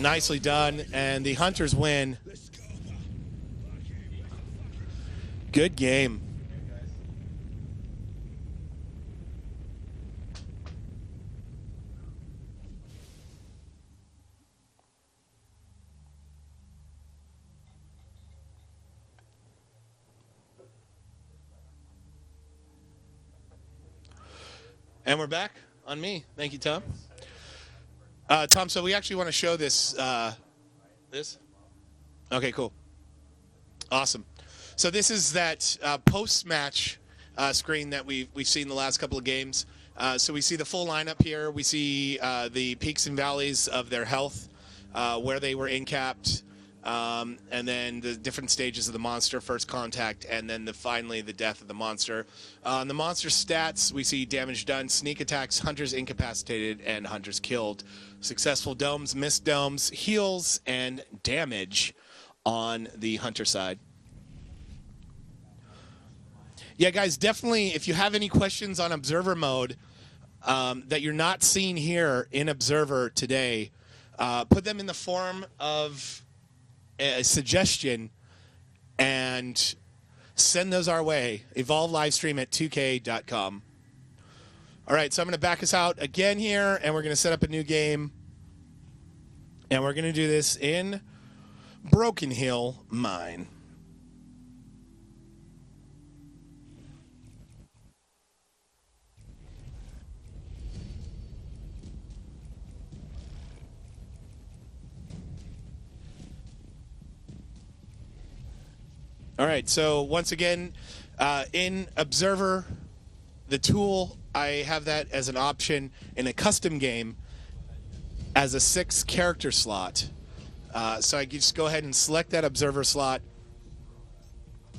Nicely done, and the Hunters win. Good game. And we're back on me. Thank you, Tom. Tom, so we actually want to show this. This? Okay, cool. Awesome. So this is that post-match screen that we've seen the last couple of games. So we see the full lineup here. We see the peaks and valleys of their health, where they were in-capped, and then the different stages of the monster, first contact, and then finally the death of the monster. On the monster stats, we see damage done, sneak attacks, hunters incapacitated, and hunters killed. Successful domes, missed domes, heals, and damage on the hunter side. Yeah, guys, definitely, if you have any questions on Observer mode that you're not seeing here in Observer today, put them in the form of a suggestion and send those our way. Evolve Livestream at 2k.com. All right, so I'm going to back us out again here, and we're going to set up a new game. And we're going to do this in Broken Hill Mine. All right, so once again, in Observer, the tool, I have that as an option in a custom game as a 6-character slot. So I can just go ahead and select that Observer slot.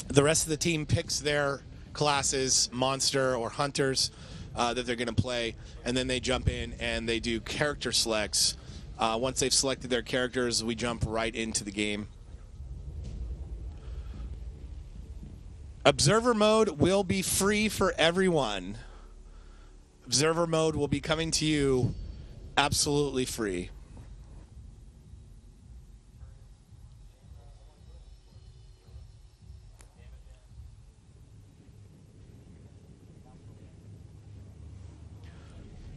The rest of the team picks their classes, monster or hunters, that they're going to play, and then they jump in and they do character selects. Once they've selected their characters, we jump right into the game. Observer mode will be free for everyone. Observer mode will be coming to you absolutely free.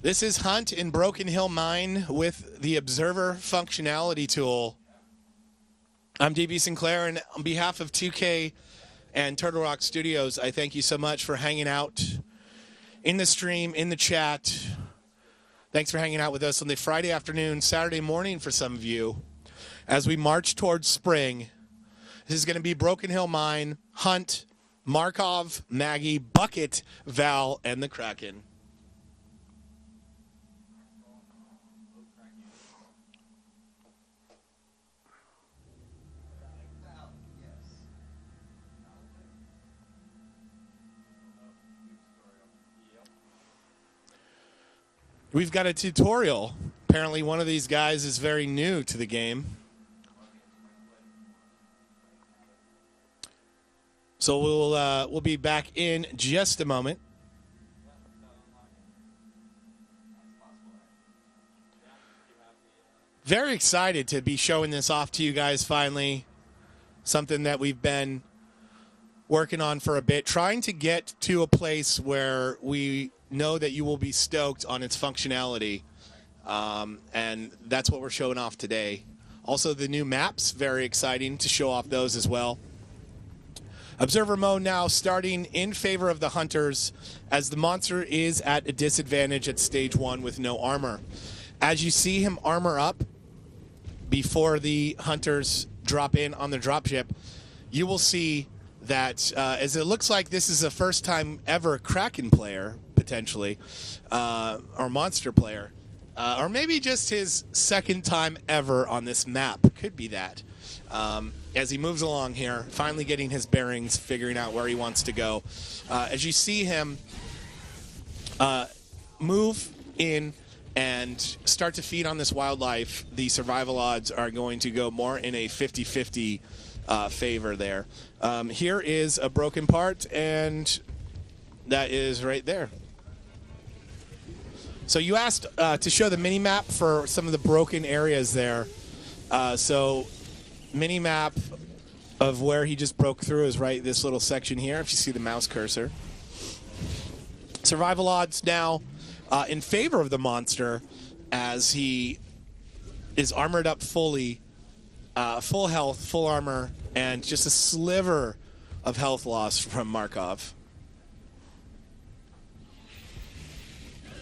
This is Hunt in Broken Hill Mine with the Observer functionality tool. I'm DB Sinclair, and on behalf of 2K and Turtle Rock Studios, I thank you so much for hanging out in the stream, in the chat. Thanks for hanging out with us on the Friday afternoon, Saturday morning for some of you. As we march towards spring, this is going to be Broken Hill Mine, Hunt, Markov, Maggie, Bucket, Val, and the Kraken. We've got a tutorial. Apparently one of these guys is very new to the game. So we'll be back in just a moment. Very excited to be showing this off to you guys finally. Something that we've been working on for a bit, trying to get to a place where we know that you will be stoked on its functionality, and that's what we're showing off today. Also, the new maps, very exciting to show off those as well. Observer mode now starting in favor of the hunters, as the monster is at a disadvantage at stage 1 with no armor. As you see him armor up before the hunters drop in on the dropship, you will see that as it looks like this is a first time ever Kraken player, potentially, or monster player, or maybe just his second time ever on this map. Could be that. As he moves along here, finally getting his bearings, figuring out where he wants to go. As you see him move in and start to feed on this wildlife, the survival odds are going to go more in a 50-50 favor there. Here is a broken part, and that is right there. So you asked to show the mini-map for some of the broken areas there. So mini-map of where he just broke through is right this little section here, if you see the mouse cursor. Survival odds now in favor of the monster, as he is armored up fully, full health, full armor, and just a sliver of health loss from Markov.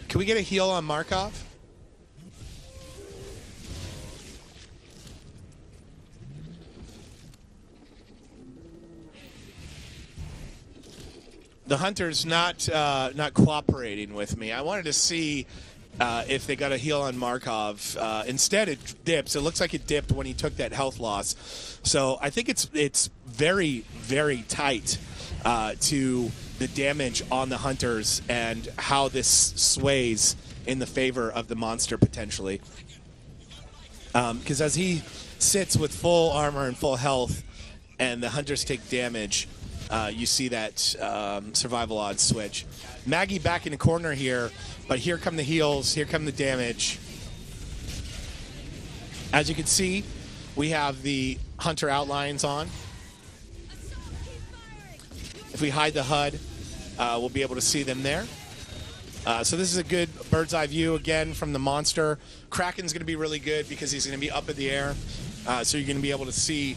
Can we get a heal on Markov? The hunter's not cooperating with me. I wanted to see if they got a heal on Markov. Instead, it dips. It looks like it dipped when he took that health loss. So I think it's very, very tight to the damage on the hunters and how this sways in the favor of the monster potentially. Because as he sits with full armor and full health and the hunters take damage, you see that survival odds switch. Maggie back in the corner here, but here come the heals, here come the damage. As you can see, we have the hunter outlines on. If we hide the HUD, we'll be able to see them there. So this is a good bird's eye view again from the monster. Kraken's going to be really good because he's going to be up in the air. So you're going to be able to see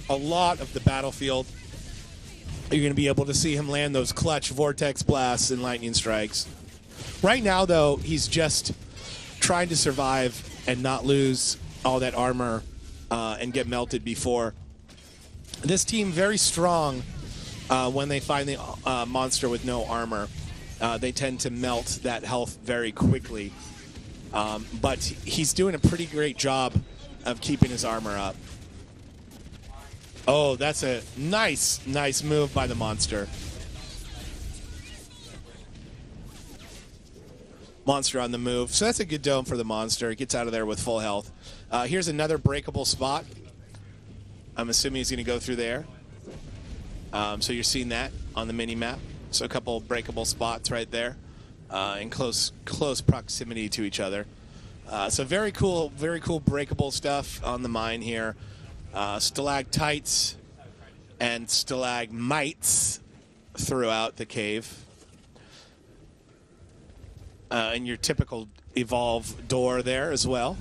a lot of the battlefield. You're going to be able to see him land those clutch vortex blasts and lightning strikes. Right now, though, he's just trying to survive and not lose all that armor and get melted before. This team very strong when they find the monster with no armor. They tend to melt that health very quickly. But he's doing a pretty great job of keeping his armor up. Oh, that's a nice move by the monster. Monster on the move. So that's a good dome for the monster. It gets out of there with full health. Here's another breakable spot. I'm assuming he's going to go through there. So you're seeing that on the mini-map. So a couple breakable spots right there in close proximity to each other. So very cool breakable stuff on the mine here. Stalactites and stalagmites throughout the cave. And your typical evolve door there as well.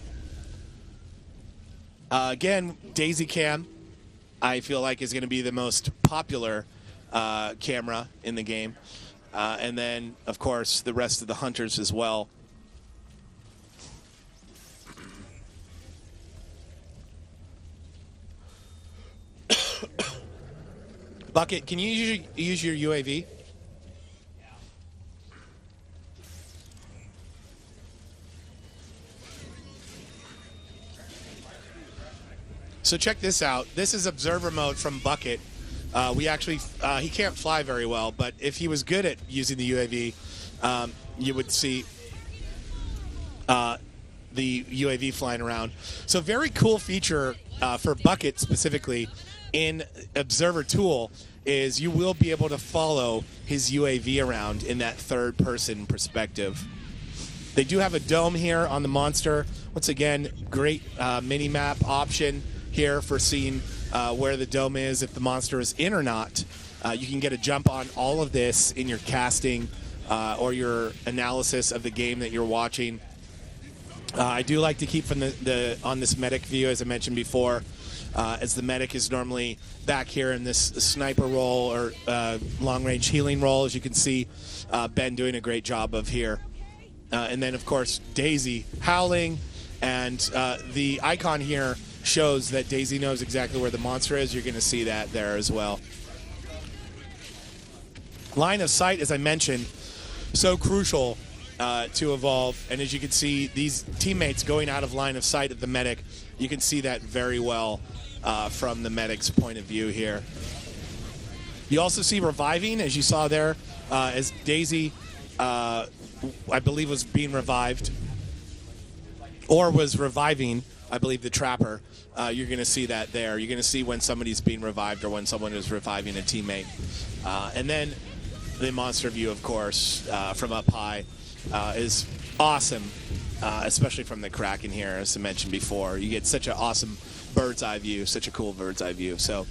Again, Daisy Cam, I feel like is going to be the most popular camera in the game. And then, of course, the rest of the hunters as well. Bucket, can you use your UAV? So check this out. This is observer mode from Bucket. We actually, he can't fly very well, but if he was good at using the UAV, you would see the UAV flying around. So very cool feature for Bucket specifically in Observer Tool is you will be able to follow his UAV around in that third-person perspective. They do have a dome here on the monster. Once again, great mini-map option here for seeing where the dome is, if the monster is in or not. You can get a jump on all of this in your casting or your analysis of the game that you're watching. I do like to keep from on this medic view, as I mentioned before, as the medic is normally back here in this sniper role or long-range healing role, as you can see Ben doing a great job of here. And then, of course, Daisy howling, and the icon here shows that Daisy knows exactly where the monster is. You're going to see that there as well. Line of sight, as I mentioned, so crucial to evolve. And as you can see, these teammates going out of line of sight of the medic, you can see that very well from the medic's point of view here. You also see reviving, as you saw there, as Daisy, I believe, was being revived, or was reviving, I believe, the trapper. You're going to see that there. You're going to see when somebody's being revived or when someone is reviving a teammate. And then the monster view, of course, from up high is awesome, especially from the Kraken here, as I mentioned before. You get such an awesome bird's eye view, such a cool bird's eye view. So,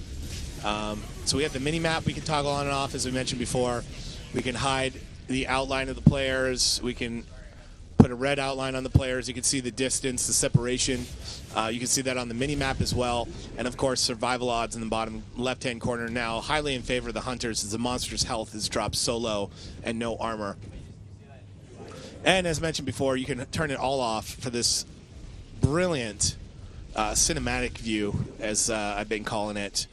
so we have the mini map we can toggle on and off, as we mentioned before. We can hide the outline of the players. We can put a red outline on the players. You can see the distance, the separation. You can see that on the mini map as well. And of course, survival odds in the bottom left-hand corner now highly in favor of the hunters, as the monster's health is dropped so low and no armor. And as mentioned before, you can turn it all off for this brilliant cinematic view, as I've been calling it,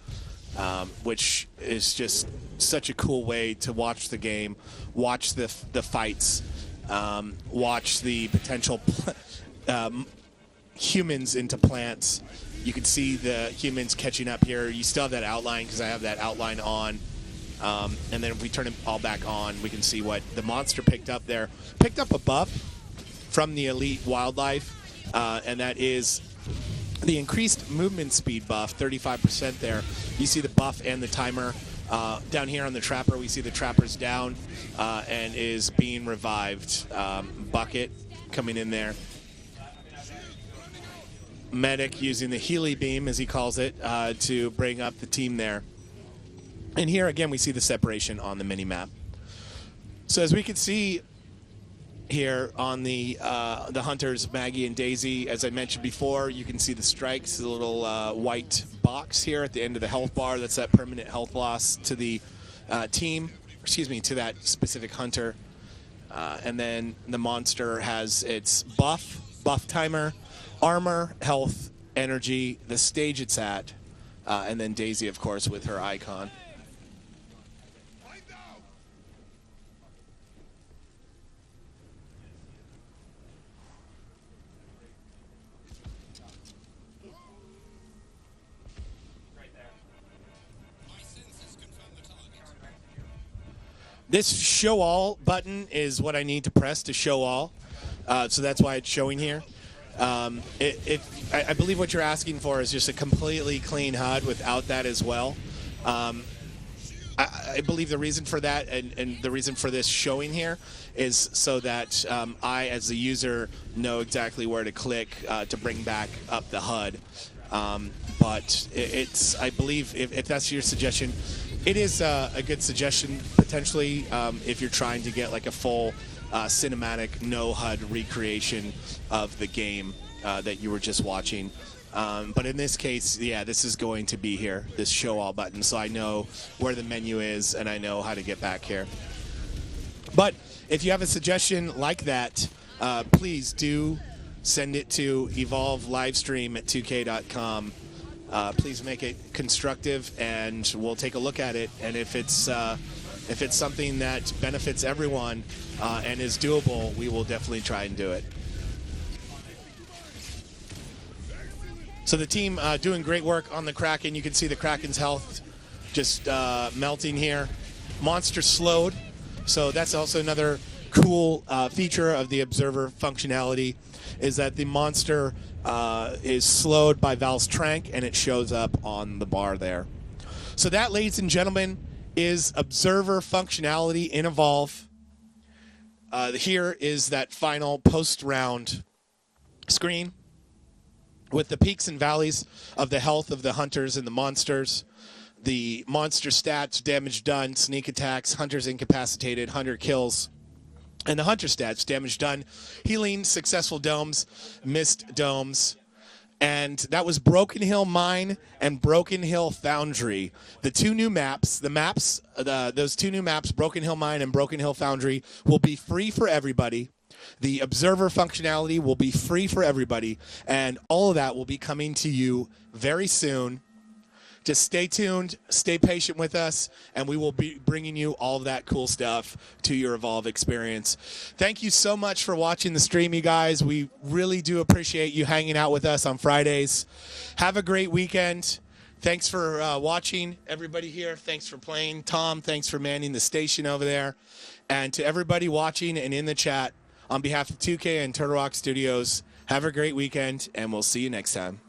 which is just such a cool way to watch the game, watch the fights, watch the potential humans into plants. You can see the humans catching up here. You still have that outline, because I have that outline on. And then if we turn it all back on, we can see what the monster picked up there. Picked up a buff from the elite wildlife, and that is the increased movement speed buff, 35% there. You see the buff and the timer. Down here on the trapper, we see the trapper's down and is being revived. Bucket coming in there. Medic using the Healy beam, as he calls it, to bring up the team there. And here again, we see the separation on the mini-map. So as we can see here on the hunters, Maggie and Daisy, as I mentioned before, you can see the strikes, the little white box here at the end of the health bar. That's that permanent health loss to the team, excuse me, to that specific hunter. And then the monster has its buff timer, armor, health, energy, the stage it's at, and then Daisy, of course, with her icon. This show all button is what I need to press to show all. So that's why it's showing here. I believe what you're asking for is just a completely clean HUD without that as well. I believe the reason for that and the reason for this showing here is so that I, as the user, know exactly where to click to bring back up the HUD. But I believe if that's your suggestion, it is a good suggestion potentially if you're trying to get like a full cinematic no HUD recreation of the game that you were just watching. But in this case, yeah, this is going to be here, this show all button, so I know where the menu is and I know how to get back here. But if you have a suggestion like that, please do send it to evolve livestream at 2k.com. please make it constructive, and we'll take a look at it. And if it's something that benefits everyone and is doable, we will definitely try and do it. So the team doing great work on the Kraken. You can see the Kraken's health just melting here. Monster slowed, so that's also another cool feature of the observer functionality, is that the monster is slowed by Val's Trank, and it shows up on the bar there. So that, ladies and gentlemen, is observer functionality in Evolve. Here is that final post-round screen with the peaks and valleys of the health of the hunters and the monsters. The monster stats: damage done, sneak attacks, hunters incapacitated, hunter kills. And the hunter stats: damage done, healing, successful domes, missed domes. And that was Broken Hill Mine and Broken Hill Foundry. The two new maps, those two new maps, Broken Hill Mine and Broken Hill Foundry, will be free for everybody. The observer functionality will be free for everybody. And all of that will be coming to you very soon. Just stay tuned, stay patient with us, and we will be bringing you all of that cool stuff to your Evolve experience. Thank you so much for watching the stream, you guys. We really do appreciate you hanging out with us on Fridays. Have a great weekend. Thanks for watching, everybody here. Thanks for playing. Tom, thanks for manning the station over there. And to everybody watching and in the chat, on behalf of 2K and Turtle Rock Studios, have a great weekend, and we'll see you next time.